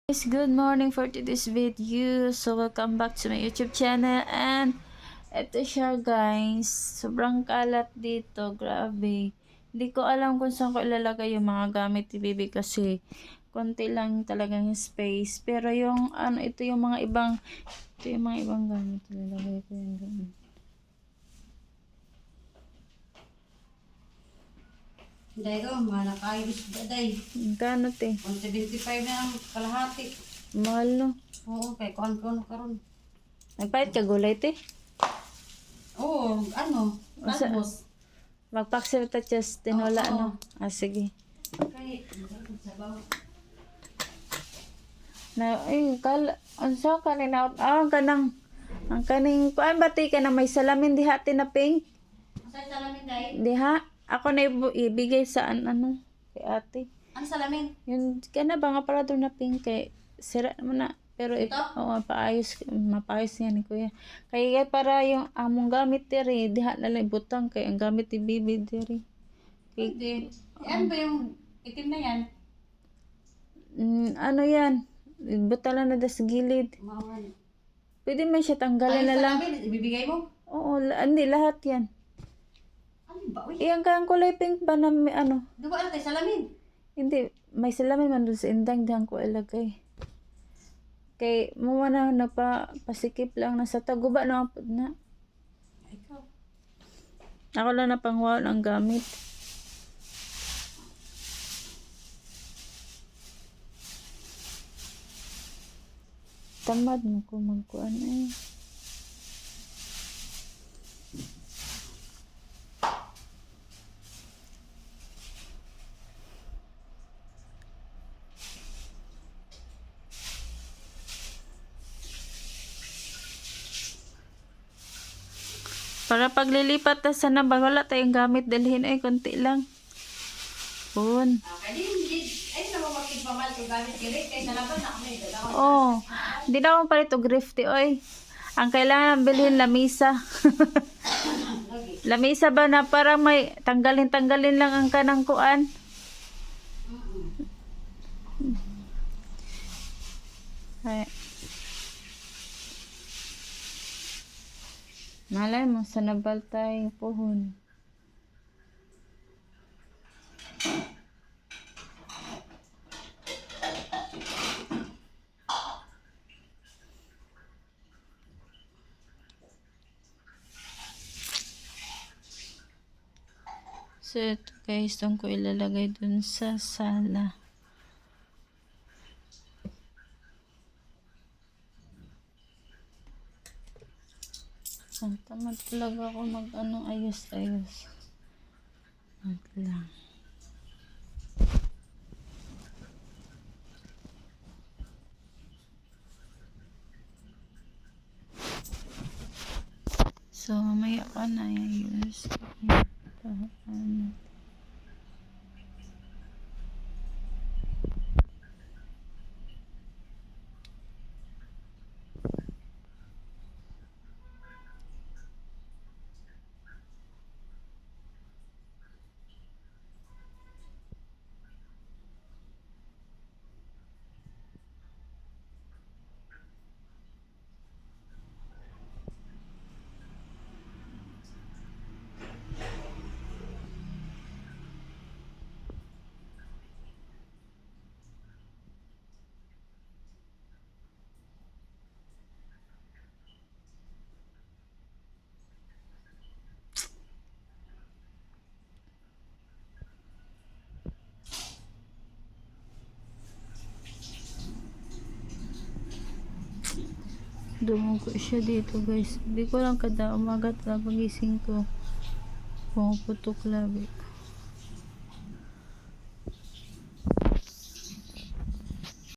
Guys, good morning for today's video. So, welcome back to my YouTube channel. And, eto siya guys. Sobrang kalat dito. Grabe. Hindi ko alam kung saan ko ilalagay yung mga gamit ni Bibi kasi konti lang talagang space. Pero yung, ito yung mga ibang gamit. Ilalagay ko yung gamit. Day ko, mana kayo isda day. Gano te? 175 na ang kalahati. Mahal no? Oo, kay kuhan karon. Nagpalit ka gulay te? Oo, talbos. Magpaksil ta just tinola Oo. no? Sige. Kay, sabaw. Na unsa kanina ang kaning kuan bati ka na may salamin diha tinaping Masay salamin day? diha ako na ibigay sa kay ate Ano salamin? yun kana ba nga para doon na pink kay sira naman na pero Ito? mapaayos niya ni kuya kaya para yung among gamit diri diha na lang butang kay ang gamit ni Bibi diri Hindi. Ano ba yung itim na yan? ano yan butang lang na sa gilid Mawan. pwede man siya tanggalin Ay, na lang salamin, ibibigay mo? oo hindi lahat yan. Ano ba? Uy, Iyang kang kulay pink ba na may di ba ano tayo salamin? Hindi, may salamin man doon sa indang dyan ko ilagay. Kay mo na pasikip lang na sa taguba na na. Ikaw. Ako lang na pangwaw ng gamit. Tamad mo ko magkuan eh. Para paglilipat na sana ba wala tayong gamit dalhin ay konti lang. Bun. Ay, na mo magpagpamal kung gamit kiri kay nalaban na kami dalawa. Oh, di na ako palit og grifty oy. Ang kailangan bilhin lamisa. Lamisa ba na parang may tanggalin lang ang kanang kuan. Ay. Malay mo sa nabal tayong puhon. So ito guys, doon ko ilalagay dun sa sala. Ang tamad talaga ako ayos-ayos. Lang. So, mamaya pa na ayos. Dumugo siya dito guys. Hindi ko lang kada umaga talaga pagising ko. Pumuputok labi ko.